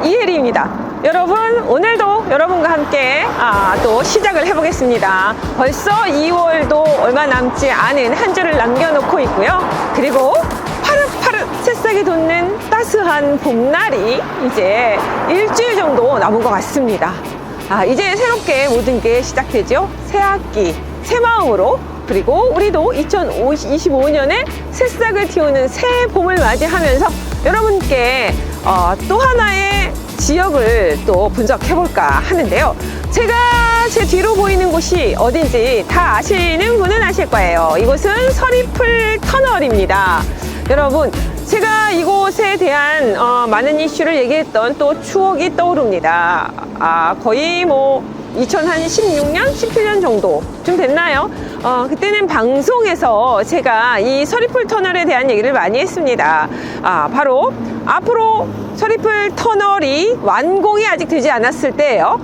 이혜리입니다. 여러분, 오늘도 여러분과 함께 또 시작을 해보겠습니다. 벌써 2월도 얼마 남지 않은 한 주를 남겨놓고 있고요. 그리고 파릇파릇 새싹이 돋는 따스한 봄날이 이제 일주일 정도 남은 것 같습니다. 이제 새롭게 모든 게 시작되죠. 새 학기, 새 마음으로, 그리고 우리도 2025년에 새싹을 틔우는 새 봄을 맞이하면서 여러분께 또 하나의 지역을 또 분석해볼까 하는데요. 제가 제 뒤로 보이는 곳이 어딘지 다 아시는 분은 아실 거예요. 이곳은 서리풀 터널입니다. 여러분, 제가 이곳에 대한 많은 이슈를 얘기했던 또 추억이 떠오릅니다. 거의 2016년, 17년 정도쯤 됐나요? 그때는 방송에서 제가 이 서리풀 터널에 대한 얘기를 많이 했습니다. 바로 앞으로 서리풀 터널이 완공이 아직 되지 않았을 때예요.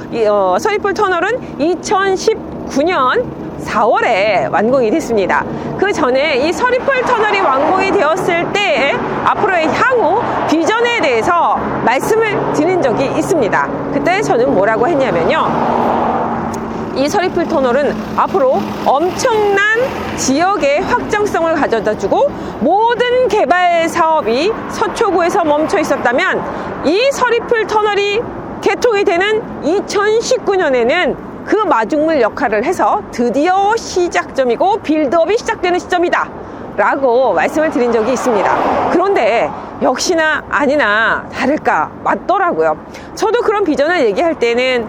서리풀 터널은 2019년 4월에 완공이 됐습니다. 그 전에 이 서리풀 터널이 완공이 되었을 때 앞으로의 향후 비전에 대해서 말씀을 드린 적이 있습니다. 그때 저는 뭐라고 했냐면요, 이 서리풀 터널은 앞으로 엄청난 지역의 확장성을 가져다주고 모든 개발 사업이 서초구에서 멈춰 있었다면 이 서리풀 터널이 개통이 되는 2019년에는 그 마중물 역할을 해서 드디어 시작점이고 빌드업이 시작되는 시점이다 라고 말씀을 드린 적이 있습니다. 그런데 역시나 아니나 다를까 맞더라고요. 저도 그런 비전을 얘기할 때는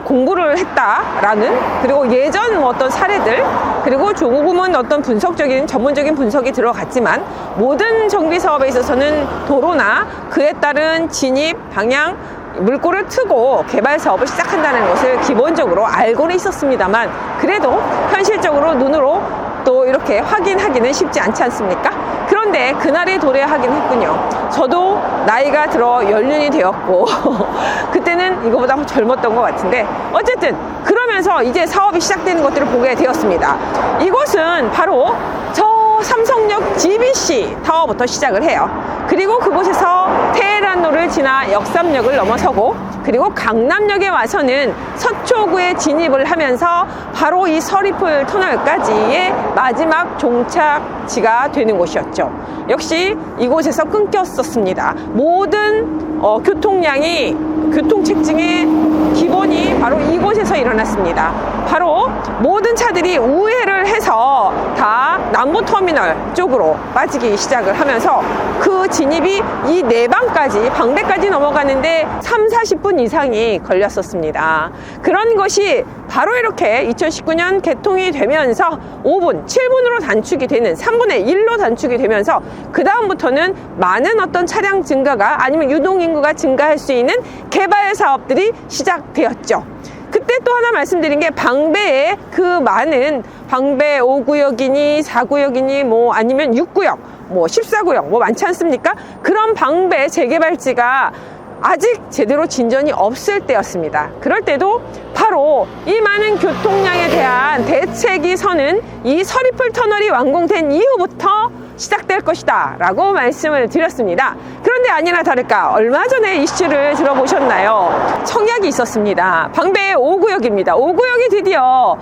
공부를 했다라는, 그리고 예전 어떤 사례들, 그리고 조금은 어떤 분석적인 전문적인 분석이 들어갔지만 모든 정비 사업에 있어서는 도로나 그에 따른 진입 방향, 물꼬를 트고 개발 사업을 시작한다는 것을 기본적으로 알고는 있었습니다만, 그래도 현실적으로 눈으로 또 이렇게 확인하기는 쉽지 않지 않습니까? 그런데 그날에 도래하긴 했군요. 저도 나이가 들어 연륜이 되었고 그때는 이거보다 젊었던 것 같은데, 어쨌든 그러면서 이제 사업이 시작되는 것들을 보게 되었습니다. 이곳은 바로 저 삼성역 GBC 타워부터 시작을 해요. 그리고 그곳에서 테헤란로를 지나 역삼역을 넘어서고, 그리고 강남역에 와서는 서초구에 진입을 하면서 바로 이 서리풀 터널까지의 마지막 종착지가 되는 곳이었죠. 역시 이곳에서 끊겼었습니다. 모든 교통량이, 교통체증의 기본이 바로 이곳에서 일어났습니다. 바로 모든 차들이 우회를 해서 다 남부터미널 쪽으로 빠지기 시작을 하면서 그 진입이 이 내방까지, 방배까지 넘어가는데 30-40분 이상이 걸렸었습니다. 그런 것이 바로 이렇게 2019년 개통이 되면서 5분, 7분으로 단축이 되는, 3분의 1로 단축이 되면서 그 다음부터는 많은 어떤 차량 증가가, 아니면 유동인구가 증가할 수 있는 개발 사업들이 시작되었죠. 그때 또 하나 말씀드린 게, 방배에 그 많은 방배 5구역이니 4구역이니 아니면 6구역, 14구역 많지 않습니까? 그런 방배 재개발지가 아직 제대로 진전이 없을 때였습니다. 그럴 때도 바로 이 많은 교통량에 대한 대책이 서는 이 서리풀 터널이 완공된 이후부터 시작될 것이다 라고 말씀을 드렸습니다. 그런데 아니나 다를까 얼마 전에 이슈를 들어보셨나요? 청약이 있었습니다. 방배 5구역입니다. 5구역이 드디어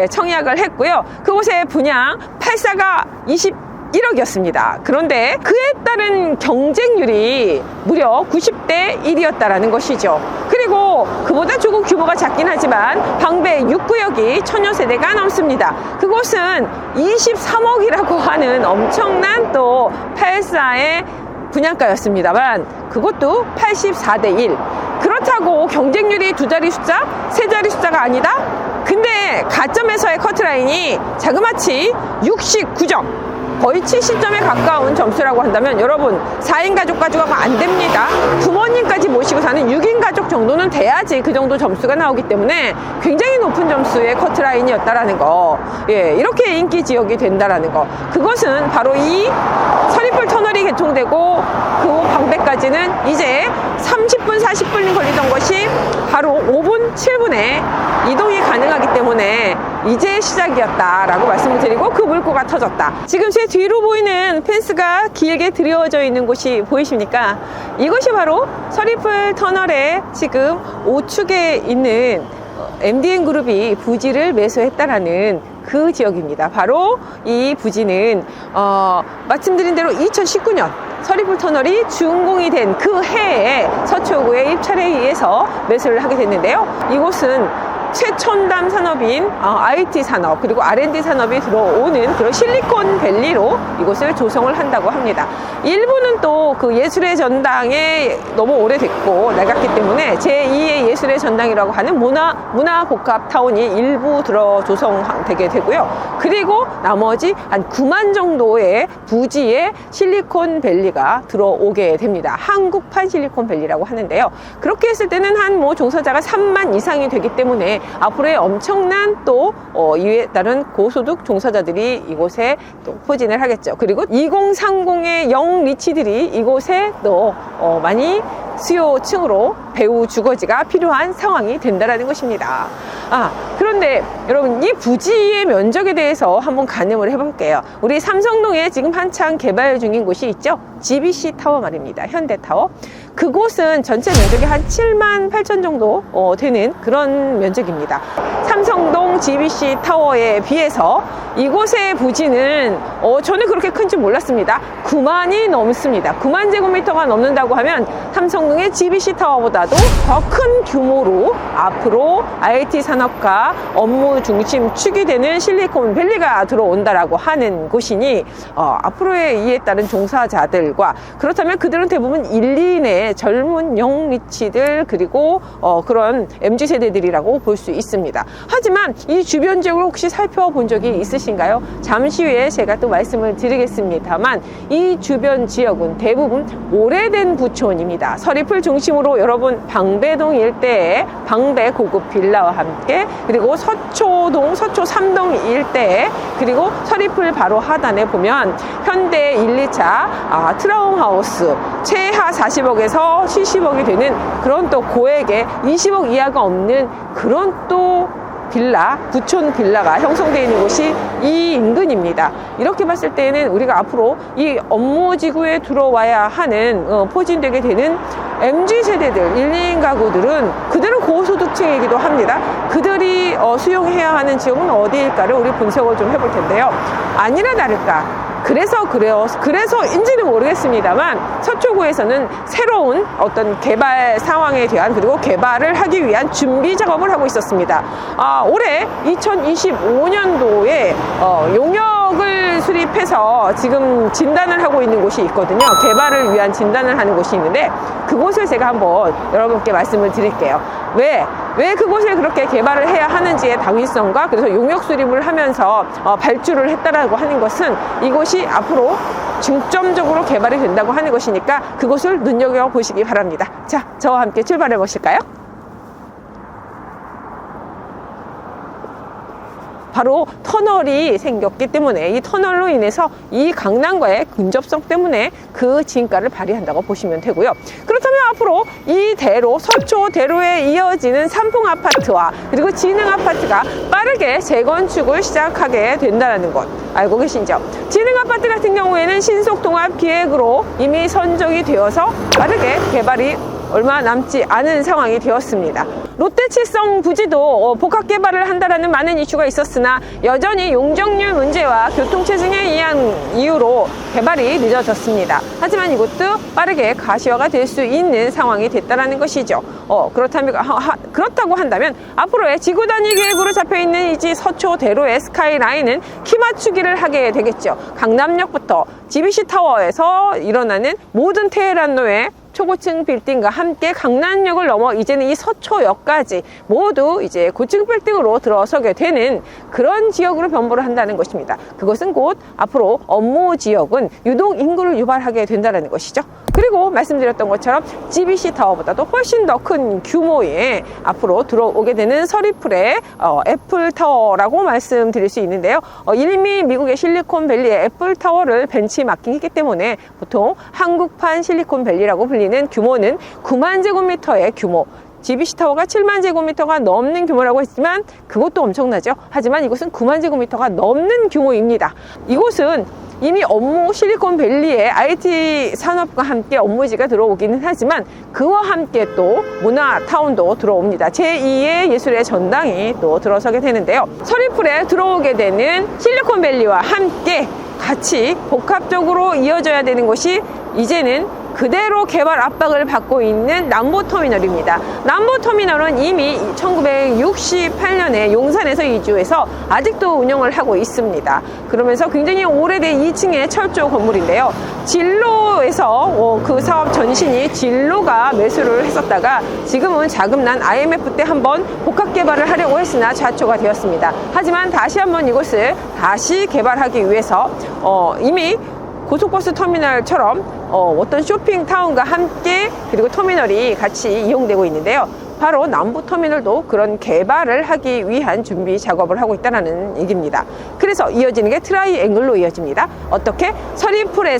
청약을 했고요. 그곳의 분양 8사가 21억이었습니다. 그런데 그에 따른 경쟁률이 무려 90대 1이었다라는 것이죠. 그리고 그보다 조금 규모가 작긴 하지만 방배 6구역이 1000여 세대가 넘습니다. 그곳은 23억이라고 하는 엄청난 또 8사의 분양가였습니다만, 그것도 84대 1. 그렇다고 경쟁률이 두 자리 숫자, 세 자리 숫자가 아니다? 근데 가점에서의 커트라인이 자그마치 69점. 거의 70점에 가까운 점수라고 한다면 여러분, 4인 가족 가지고 가면 안 됩니다. 부모님까지 모시고 사는 6인 가족 정도는 돼야지 그 정도 점수가 나오기 때문에 굉장히 높은 점수의 커트라인이었다라는 거, 이렇게 인기 지역이 된다라는 거, 그것은 바로 이 서리풀 터널이 개통되고 그 방배까지는 이제 30분, 40분이 걸리던 것이 바로 5분, 7분에 이동이 가능하기 때문에 이제 시작이었다라고 말씀을 드리고 그 물꼬가 터졌다. 지금 제 뒤로 보이는 펜스가 길게 드리워져 있는 곳이 보이십니까? 이것이 바로 서리풀 터널에 지금 우측에 있는 MDN그룹이 부지를 매수했다라는 그 지역입니다. 바로 이 부지는 말씀드린 대로 2019년 서리풀 터널이 준공이 된 그 해에 서초구의 입찰에 의해서 매수를 하게 됐는데요. 이곳은 최첨단 산업인 IT 산업 그리고 R&D 산업이 들어오는 그런 실리콘밸리로 이곳을 조성을 한다고 합니다. 일부는 또 그 예술의 전당에 너무 오래됐고 낡았기 때문에 제2의 예술의 전당이라고 하는 문화복합타운이 일부 들어 조성되게 되고요. 그리고 나머지 한 9만 정도의 부지에 실리콘밸리가 들어오게 됩니다. 한국판 실리콘밸리라고 하는데요. 그렇게 했을 때는 한 종사자가 3만 이상이 되기 때문에 앞으로의 엄청난 또 이에 따른 고소득 종사자들이 이곳에 또 포진을 하겠죠. 그리고 2030의 영리치들이 이곳에 또 많이 수요층으로 배후 주거지가 필요한 상황이 된다는 것입니다. 그런데 여러분 이 부지의 면적에 대해서 한번 가늠을 해볼게요. 우리 삼성동에 지금 한창 개발 중인 곳이 있죠. GBC 타워 말입니다. 현대타워. 그곳은 전체 면적이 한 7만 8천 정도 되는 그런 면적입니다. 삼성동 GBC 타워에 비해서 이곳의 부지는 저는 그렇게 큰 줄 몰랐습니다. 9만이 넘습니다. 9만 제곱미터가 넘는다고 하면 삼성동의 GBC 타워보다도 더 큰 규모로 앞으로 IT 산업과 업무 중심 축이 되는 실리콘밸리가 들어온다라고 하는 곳이니 앞으로의 이에 따른 종사자들과 그렇다면 그들은 대부분 1, 2인의 젊은 영리치들 그리고 그런 MZ세대들이라고 볼 수 있습니다. 하지만 이 주변 지역을 혹시 살펴본 적이 있으신가요? 잠시 후에 제가 또 말씀을 드리겠습니다만 이 주변 지역은 대부분 오래된 부촌입니다. 서리풀 중심으로 여러분 방배동 일대에 방배 고급 빌라와 함께 그리고 서초동 서초 3동 일대에 그리고 서리풀 바로 하단에 보면 현대 1, 2차 트라움하우스 최하 40억에서 70억이 되는 그런 또 고액의 20억 이하가 없는 그런 또 빌라, 부촌 빌라가 형성되어 있는 곳이 이 인근입니다. 이렇게 봤을 때는 우리가 앞으로 이 업무지구에 들어와야 하는 포진되게 되는 MZ세대들, 1, 2인 가구들은 그들은 고소득층이기도 합니다. 그들이 수용해야 하는 지역은 어디일까를 우리 분석을 좀 해볼 텐데요. 아니나 다를까 그래서인지는 모르겠습니다만 서초구에서는 새로운 어떤 개발 상황에 대한 그리고 개발을 하기 위한 준비 작업을 하고 있었습니다. 올해 2025년도에 용역을 수립해서 지금 진단을 하고 있는 곳이 있거든요. 개발을 위한 진단을 하는 곳이 있는데 그곳을 제가 한번 여러분께 말씀을 드릴게요. 왜 그곳을 그렇게 개발을 해야 하는지의 당위성과 그래서 용역 수립을 하면서 발주를 했다라고 하는 것은 이곳이 앞으로 중점적으로 개발이 된다고 하는 것이니까 그곳을 눈여겨보시기 바랍니다. 자, 저와 함께 출발해 보실까요? 바로 터널이 생겼기 때문에 이 터널로 인해서 이 강남과의 근접성 때문에 그 진가를 발휘한다고 보시면 되고요. 그렇다면 앞으로 이 대로 서초 대로에 이어지는 삼풍 아파트와 그리고 진흥 아파트가 빠르게 재건축을 시작하게 된다는 것 알고 계신죠? 진흥 아파트 같은 경우에는 신속통합 기획으로 이미 선정이 되어서 빠르게 개발이 얼마 남지 않은 상황이 되었습니다. 롯데칠성 부지도 복합 개발을 한다라는 많은 이슈가 있었으나 여전히 용적률 문제와 교통체증에 의한 이유로 개발이 늦어졌습니다. 하지만 이것도 빠르게 가시화가 될 수 있는 상황이 됐다라는 것이죠. 그렇다고 한다면 앞으로의 지구 단위 계획으로 잡혀있는 이지 서초 대로의 스카이라인은 키 맞추기를 하게 되겠죠. 강남역부터 GBC 타워에서 일어나는 모든 테헤란로의 초고층 빌딩과 함께 강남역을 넘어 이제는 이 서초역까지 모두 이제 고층 빌딩으로 들어서게 되는 그런 지역으로 변모를 한다는 것입니다. 그것은 곧 앞으로 업무 지역은 유동 인구를 유발하게 된다는 것이죠. 그리고 말씀드렸던 것처럼 GBC 타워보다도 훨씬 더 큰 규모의 앞으로 들어오게 되는 서리풀의 애플 타워라고 말씀드릴 수 있는데요. 이미 미국의 실리콘밸리의 애플 타워를 벤치마킹했기 때문에 보통 한국판 실리콘밸리라고 불리는 규모는 9만 제곱미터의 규모, GBC 타워가 7만 제곱미터가 넘는 규모라고 했지만 그것도 엄청나죠. 하지만 이곳은 9만 제곱미터가 넘는 규모입니다. 이곳은 이미 업무 실리콘밸리의 IT 산업과 함께 업무지가 들어오기는 하지만 그와 함께 또 문화타운도 들어옵니다. 제2의 예술의 전당이 또 들어서게 되는데요. 서리풀에 들어오게 되는 실리콘밸리와 함께 같이 복합적으로 이어져야 되는 곳이 이제는 그대로 개발 압박을 받고 있는 남부터미널입니다. 남부터미널은 이미 1968년에 용산에서 이주해서 아직도 운영을 하고 있습니다. 그러면서 굉장히 오래된 2층의 철조 건물인데요. 진로에서 그 사업 전신이 진로가 매수를 했었다가 지금은 자금난 IMF 때 한번 복합 개발을 하려고 했으나 좌초가 되었습니다. 하지만 다시 한번 이곳을 다시 개발하기 위해서 이미 고속버스 터미널처럼 어떤 쇼핑타운과 함께 그리고 터미널이 같이 이용되고 있는데요. 바로 남부터미널도 그런 개발을 하기 위한 준비 작업을 하고 있다는 얘기입니다. 그래서 이어지는 게 트라이앵글로 이어집니다. 어떻게? 서리풀의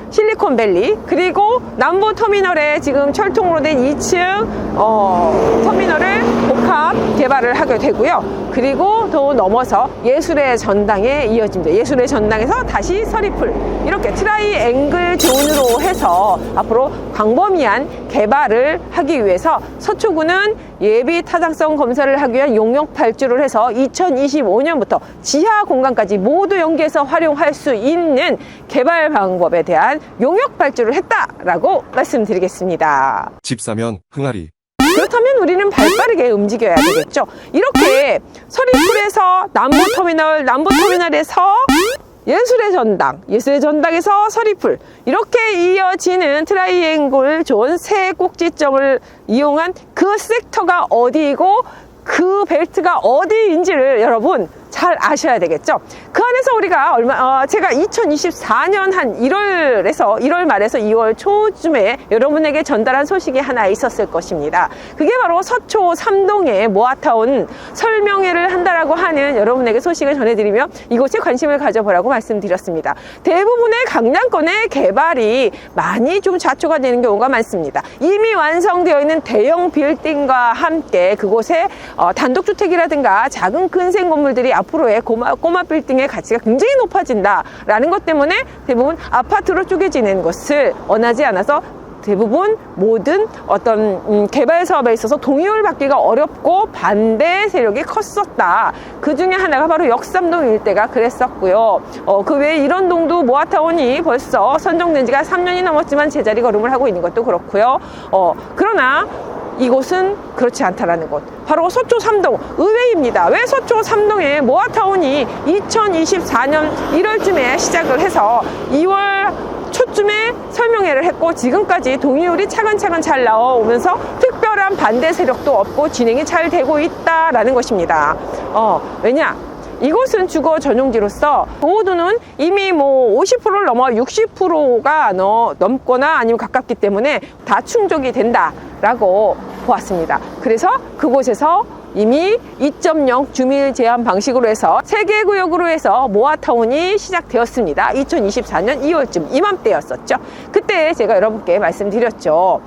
실리콘밸리 그리고 남부터미널에 지금 철통으로 된 2층 터미널을 복합 개발을 하게 되고요. 그리고 더 넘어서 예술의 전당에 이어집니다. 예술의 전당에서 다시 서리풀 이렇게 트라이앵글 존으로 해서 앞으로 광범위한 개발을 하기 위해서 서초구는 예비 타당성 검사를 하기 위한 용역 발주를 해서 2025년부터 지하 공간까지 모두 연계해서 활용할 수 있는 개발 방법에 대한 용역 발주를 했다라고 말씀드리겠습니다. 집 사면 흥아리. 그렇다면 우리는 발빠르게 움직여야 되겠죠. 이렇게 서리풀에서 남부터미널에서 예술의 전당에서 서리풀 이렇게 이어지는 트라이앵글 존 세 꼭지점을 이용한 그 섹터가 어디이고 그 벨트가 어디인지를 여러분 잘 아셔야 되겠죠. 그 안에서 우리가 제가 2024년 한 1월 말에서 2월 초쯤에 여러분에게 전달한 소식이 하나 있었을 것입니다. 그게 바로 서초 3동의 모아타운 설명회를 한다라고 하는 여러분에게 소식을 전해드리며 이곳에 관심을 가져보라고 말씀드렸습니다. 대부분의 강남권의 개발이 많이 좀 좌초가 되는 경우가 많습니다. 이미 완성되어 있는 대형 빌딩과 함께 그곳에 단독주택이라든가 작은 근생 건물들이 앞으로의 꼬마 빌딩의 가치가 굉장히 높아진다라는 것 때문에 대부분 아파트로 쪼개지는 것을 원하지 않아서 대부분 모든 어떤 개발 사업에 있어서 동의를 받기가 어렵고 반대 세력이 컸었다. 그 중에 하나가 바로 역삼동 일대가 그랬었고요. 그 외에 이런 동도 모아타운이 벌써 선정된 지가 3년이 넘었지만 제자리 걸음을 하고 있는 것도 그렇고요. 그러나 이곳은 그렇지 않다라는 것. 바로 서초 3동 의외입니다. 왜 서초 3동에 모아타운이 2024년 1월쯤에 시작을 해서 2월 초쯤에 설명회를 했고 지금까지 동의율이 차근차근 잘 나오면서 특별한 반대 세력도 없고 진행이 잘 되고 있다라는 것입니다. 왜냐? 이곳은 주거 전용지로서 보호도는 이미 50%를 넘어 60%가 넘거나 아니면 가깝기 때문에 다 충족이 된다라고 보았습니다. 그래서 그곳에서 이미 2.0 주민 제한 방식으로 해서 3개 구역으로 해서 모아타운이 시작되었습니다. 2024년 2월쯤 이맘때였었죠. 그때 제가 여러분께 말씀드렸죠.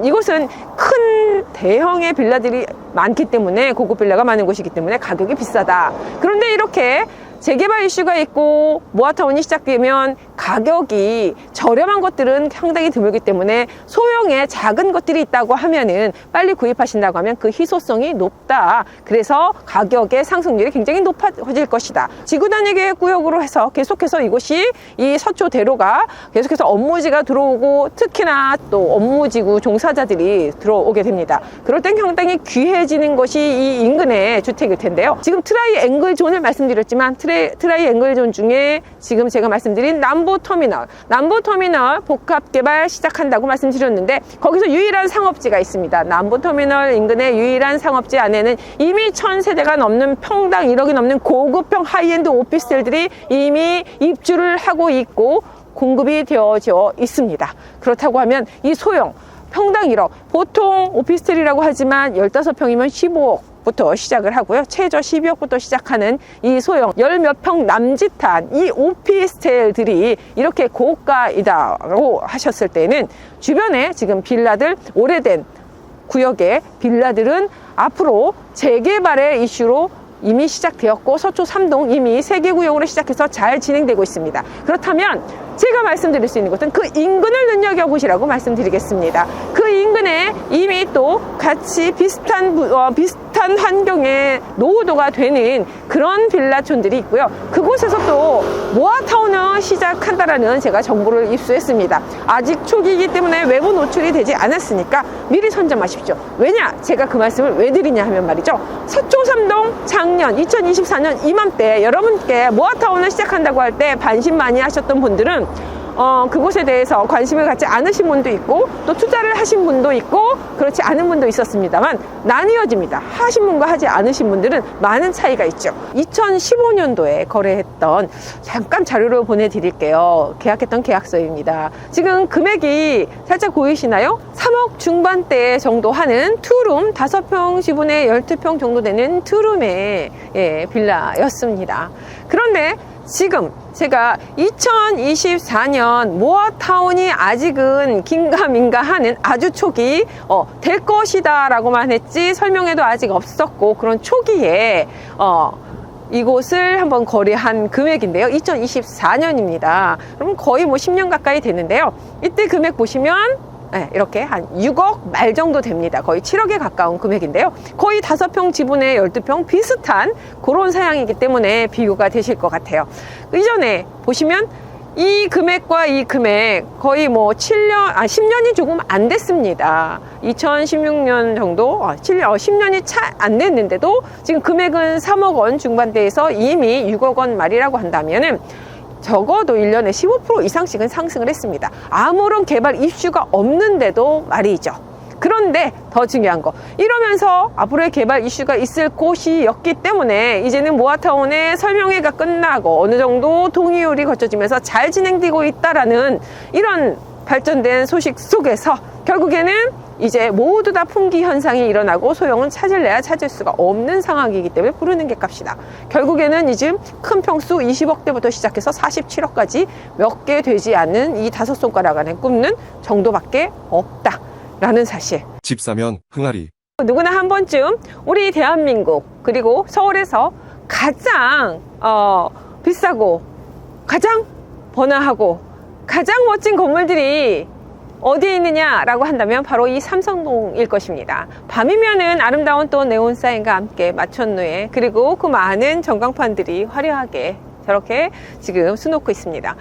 이곳은 큰 대형의 빌라들이 많기 때문에 고급 빌라가 많은 곳이기 때문에 가격이 비싸다. 그런데 이렇게 재개발 이슈가 있고 모아타운이 시작되면 가격이 저렴한 것들은 상당히 드물기 때문에 소형의 작은 것들이 있다고 하면은 빨리 구입하신다고 하면 그 희소성이 높다. 그래서 가격의 상승률이 굉장히 높아질 것이다. 지구 단위 구역으로 해서 계속해서 이곳이 이 서초대로가 계속해서 업무지가 들어오고 특히나 또 업무지구 종사자들이 들어오게 됩니다. 그럴 땐 상당히 귀해지는 것이 이 인근의 주택일 텐데요. 지금 트라이앵글 존을 말씀드렸지만 트라이앵글 존 중에 지금 제가 말씀드린 남부터미널 복합개발 시작한다고 말씀드렸는데 거기서 유일한 상업지가 있습니다. 남부터미널 인근의 유일한 상업지 안에는 이미 1000세대가 넘는 평당 1억이 넘는 고급형 하이엔드 오피스텔들이 이미 입주를 하고 있고 공급이 되어져 있습니다. 그렇다고 하면 이 소형 평당 1억 보통 오피스텔이라고 하지만 15평이면 15억 부터 시작을 하고요. 최저 12억부터 시작하는 이 소형 10몇 평 남짓한 이 오피스텔들이 이렇게 고가이다라고 하셨을 때는 주변에 지금 빌라들 오래된 구역의 빌라들은 앞으로 재개발의 이슈로 이미 시작되었고 서초 3동 이미 3개 구역으로 시작해서 잘 진행되고 있습니다. 그렇다면 제가 말씀드릴 수 있는 것은 그 인근을 눈여겨보시라고 말씀드리겠습니다. 그 인근에 이미 또 같이 비슷한 환경의 노후도가 되는 그런 빌라촌들이 있고요. 그곳에서 또 모아타운을 시작한다라는 제가 정보를 입수했습니다. 아직 초기이기 때문에 외부 노출이 되지 않았으니까 미리 선점하십시오. 왜냐? 제가 그 말씀을 왜 드리냐 하면 말이죠. 서초 3동 작년 2024년 이맘때 여러분께 모아타운을 시작한다고 할 때 반신 많이 하셨던 분들은 그곳에 대해서 관심을 갖지 않으신 분도 있고 또 투자를 하신 분도 있고 그렇지 않은 분도 있었습니다만 나뉘어집니다. 하신 분과 하지 않으신 분들은 많은 차이가 있죠. 2015년도에 거래했던 잠깐 자료를 보내드릴게요. 계약했던 계약서입니다. 지금 금액이 살짝 보이시나요? 3억 중반대 정도 하는 투룸 5평 지분에 12평 정도 되는 투룸의 빌라였습니다. 그런데 지금 제가 2024년 모아타운이 아직은 긴가민가 하는 아주 초기 될 것이다 라고만 했지 설명회도 아직 없었고 그런 초기에 이곳을 한번 거래한 금액인데요. 2024년입니다. 그럼 거의 뭐 10년 가까이 되는데요. 이때 금액 보시면 이렇게 한 6억 말 정도 됩니다. 거의 7억에 가까운 금액인데요. 거의 5평 지분에 12평 비슷한 그런 사양이기 때문에 비교가 되실 것 같아요. 이전에 보시면 이 금액과 이 금액 거의 뭐 10년이 조금 안 됐습니다. 2016년 정도 10년이 차 안 됐는데도 지금 금액은 3억 원 중반대에서 이미 6억 원 말이라고 한다면은 적어도 1년에 15% 이상씩은 상승을 했습니다. 아무런 개발 이슈가 없는데도 말이죠. 그런데 더 중요한 거, 이러면서 앞으로의 개발 이슈가 있을 곳이었기 때문에 이제는 모아타운의 설명회가 끝나고 어느 정도 동의율이 거쳐지면서 잘 진행되고 있다라는 이런 발전된 소식 속에서 결국에는 이제 모두 다 품귀 현상이 일어나고 소형은 찾을래야 찾을 수가 없는 상황이기 때문에 부르는 게 값이다. 결국에는 이제 큰 평수 20억대부터 시작해서 47억까지 몇 개 되지 않는 이 5손가락 안에 꼽는 정도밖에 없다라는 사실. 집 사면 흥아리. 누구나 한 번쯤 우리 대한민국 그리고 서울에서 가장 비싸고 가장 번화하고 가장 멋진 건물들이 어디에 있느냐라고 한다면 바로 이 삼성동일 것입니다. 밤이면은 아름다운 또 네온 사인과 함께 마천루에 그리고 그 많은 전광판들이 화려하게 저렇게 지금 수놓고 있습니다.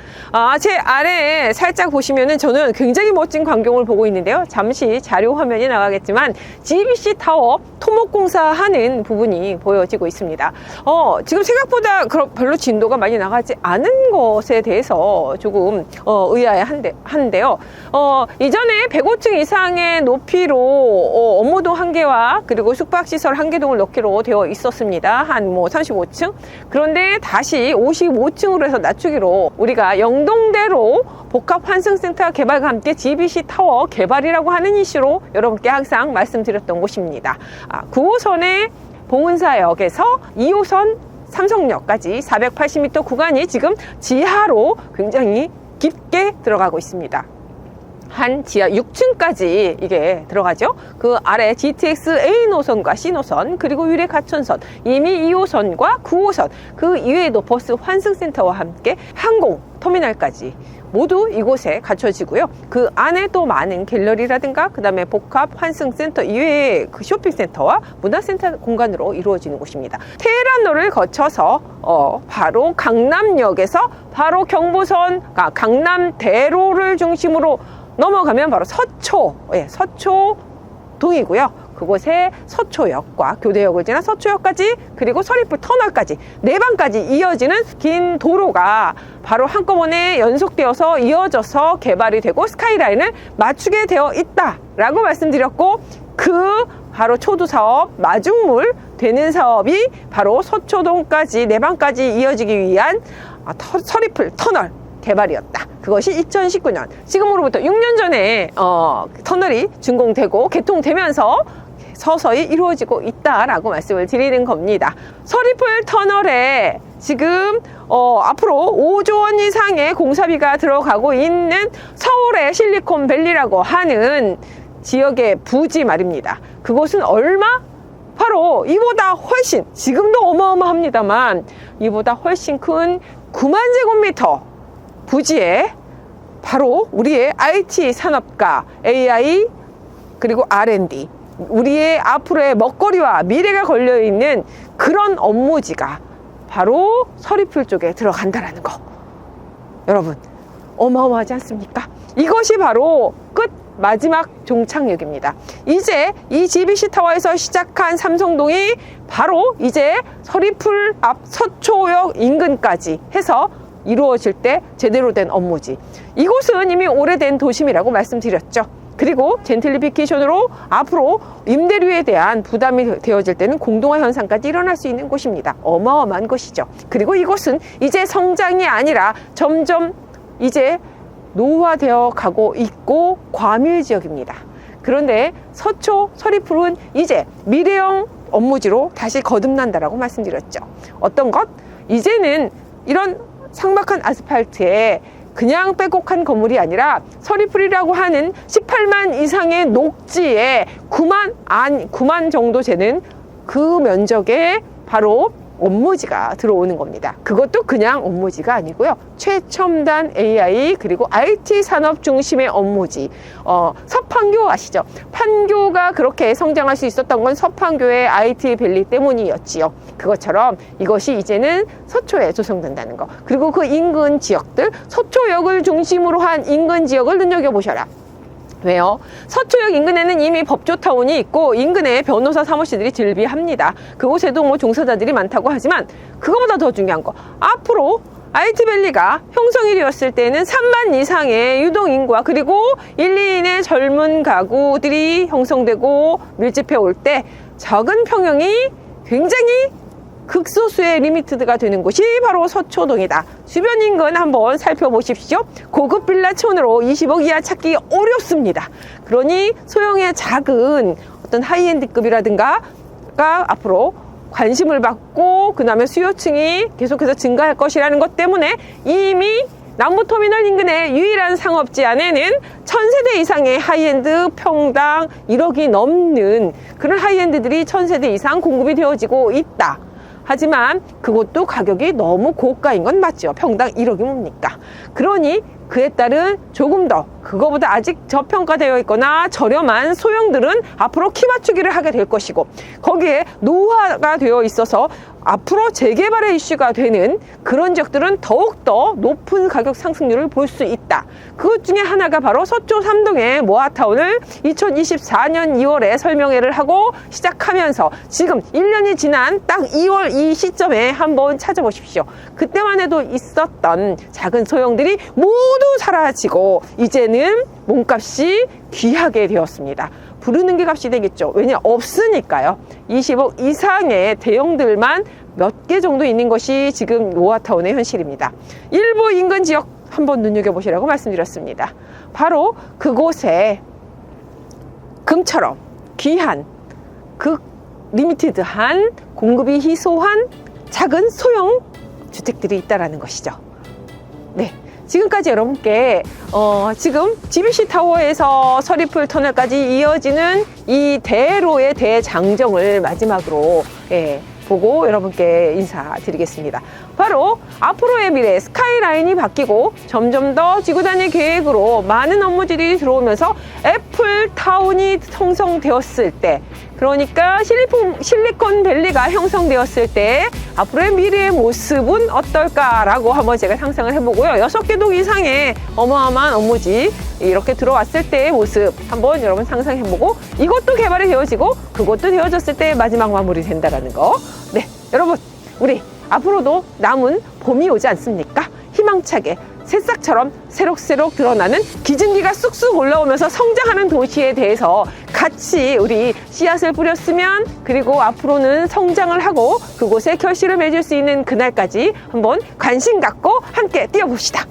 제 아래에 살짝 보시면은 저는 굉장히 멋진 광경을 보고 있는데요. 잠시 자료 화면이 나가겠지만 GBC 타워 토목공사 하는 부분이 보여지고 있습니다. 지금 생각보다 별로 진도가 많이 나가지 않은 것에 대해서 조금 의아해한데요. 이전에 105층 이상의 높이로 업무동 1개와 그리고 숙박시설 1개동을 넣기로 되어 있었습니다. 한 뭐 35층. 그런데 다시 55층으로 해서 낮추기로 우리가 영동대로 복합환승센터 개발과 함께 GBC 타워 개발이라고 하는 이슈로 여러분께 항상 말씀드렸던 곳입니다. 9호선의 봉은사역에서 2호선 삼성역까지 480m 구간이 지금 지하로 굉장히 깊게 들어가고 있습니다. 한 지하 6층까지 이게 들어가죠. 그 아래 GTX A 노선과 C 노선 그리고 유례 하천선 이미 2호선과 9호선 그 이외에도 버스 환승센터와 함께 항공 터미널까지 모두 이곳에 갖춰지고요. 그 안에 또 많은 갤러리라든가 그 다음에 복합 환승센터 이외의 그 쇼핑센터와 문화센터 공간으로 이루어지는 곳입니다. 테헤란로를 거쳐서 바로 강남역에서 바로 경부선 강남대로를 중심으로 넘어가면 바로 서초동이고요. 그곳에 서초역과 교대역을 지나 서초역까지 그리고 서리풀 터널까지 4방까지 이어지는 긴 도로가 바로 한꺼번에 연속되어서 이어져서 개발이 되고 스카이라인을 맞추게 되어 있다라고 말씀드렸고 그 바로 초두 사업 마중물 되는 사업이 바로 서초동까지 4방까지 이어지기 위한 서리풀 터널 개발이었다. 그것이 2019년 지금으로부터 6년 전에 터널이 준공되고 개통되면서 서서히 이루어지고 있다라고 말씀을 드리는 겁니다. 서리풀 터널에 지금 앞으로 5조 원 이상의 공사비가 들어가고 있는 서울의 실리콘밸리라고 하는 지역의 부지 말입니다. 그곳은 얼마? 바로 이보다 훨씬, 지금도 어마어마합니다만 이보다 훨씬 큰 9만 제곱미터 부지에 바로 우리의 IT 산업과 AI 그리고 R&D, 우리의 앞으로의 먹거리와 미래가 걸려있는 그런 업무지가 바로 서리풀 쪽에 들어간다라는 거. 여러분, 어마어마하지 않습니까? 이것이 바로 끝 마지막 종착역입니다. 이제 이 GBC타워에서 시작한 삼성동이 바로 이제 서리풀 앞 서초역 인근까지 해서 이루어질 때 제대로 된 업무지. 이곳은 이미 오래된 도심이라고 말씀드렸죠. 그리고 젠틀리피케이션으로 앞으로 임대료에 대한 부담이 되어질 때는 공동화 현상까지 일어날 수 있는 곳입니다. 어마어마한 것이죠. 그리고 이곳은 이제 성장이 아니라 점점 이제 노후화되어 가고 있고 과밀 지역입니다. 그런데 서초, 서리풀은 이제 미래형 업무지로 다시 거듭난다라고 말씀드렸죠. 어떤 것? 이제는 이런 삭막한 아스팔트에 그냥 빼곡한 건물이 아니라 서리풀이라고 하는 18만 이상의 녹지에 9만 정도 되는 그 면적에 바로 업무지가 들어오는 겁니다. 그것도 그냥 업무지가 아니고요. 최첨단 AI 그리고 IT 산업 중심의 업무지. 서판교 아시죠? 판교가 그렇게 성장할 수 있었던 건 서판교의 IT 밸리 때문이었지요. 그것처럼 이것이 이제는 서초에 조성된다는 거. 그리고 그 인근 지역들, 서초역을 중심으로 한 인근 지역을 눈여겨보셔라. 왜요? 서초역 인근에는 이미 법조타운이 있고 인근에 변호사 사무실들이 즐비합니다. 그곳에도 뭐 종사자들이 많다고 하지만 그거보다 더 중요한 거, 앞으로 IT밸리가 형성이 되었을 때는 3만 이상의 유동인구와 그리고 1, 2인의 젊은 가구들이 형성되고 밀집해 올 때 적은 평형이 굉장히 극소수의 리미티드가 되는 곳이 바로 서초동이다. 주변 인근 한번 살펴보십시오. 고급 빌라촌으로 20억 이하 찾기 어렵습니다. 그러니 소형의 작은 어떤 하이엔드급이라든가가 앞으로 관심을 받고 그 다음에 수요층이 계속해서 증가할 것이라는 것 때문에 이미 남부터미널 인근의 유일한 상업지 안에는 1000세대 이상의 하이엔드 평당 1억이 넘는 그런 하이엔드들이 1000세대 이상 공급이 되어지고 있다. 하지만 그것도 가격이 너무 고가인 건 맞죠. 평당 1억이 뭡니까? 그러니 그에 따른 조금 더 그거보다 아직 저평가되어 있거나 저렴한 소형들은 앞으로 키 맞추기를 하게 될 것이고, 거기에 노후화가 되어 있어서 앞으로 재개발의 이슈가 되는 그런 지역들은 더욱더 높은 가격 상승률을 볼 수 있다. 그것 중에 하나가 바로 서초 3동의 모아타운을 2024년 2월에 설명회를 하고 시작하면서 지금 1년이 지난 딱 2월 이 시점에 한번 찾아보십시오. 그때만 해도 있었던 작은 소형들이 모두 사라지고 이제는 몸값이 귀하게 되었습니다. 부르는 게 값이 되겠죠. 왜냐, 없으니까요. 20억 이상의 대형들만 몇 개 정도 있는 것이 지금 모아타운의 현실입니다. 일부 인근 지역 한번 눈여겨보시라고 말씀드렸습니다. 바로 그곳에 금처럼 귀한, 리미티드한, 공급이 희소한 작은 소형 주택들이 있다라는 것이죠. 네. 지금까지 여러분께 지금 GBC타워에서 서리풀 터널까지 이어지는 이 대로의 대장정을 마지막으로 보고 여러분께 인사드리겠습니다. 바로 앞으로의 미래, 스카이라인이 바뀌고 점점 더 지구단위 계획으로 많은 업무들이 들어오면서 애플타운이 형성되었을 때, 그러니까 실리콘밸리가 형성되었을 때 앞으로의 미래의 모습은 어떨까라고 한번 제가 상상을 해보고요. 6개 동 이상의 어마어마한 업무지 이렇게 들어왔을 때의 모습 한번 여러분 상상해보고, 이것도 개발이 되어지고 그것도 되어졌을 때 마지막 마무리 된다라는 거. 네, 여러분, 우리 앞으로도 남은 봄이 오지 않습니까? 희망차게 새싹처럼 새록새록 드러나는 기준기가 쑥쑥 올라오면서 성장하는 도시에 대해서 같이 우리 씨앗을 뿌렸으면, 그리고 앞으로는 성장을 하고 그곳에 결실을 맺을 수 있는 그날까지 한번 관심 갖고 함께 뛰어봅시다.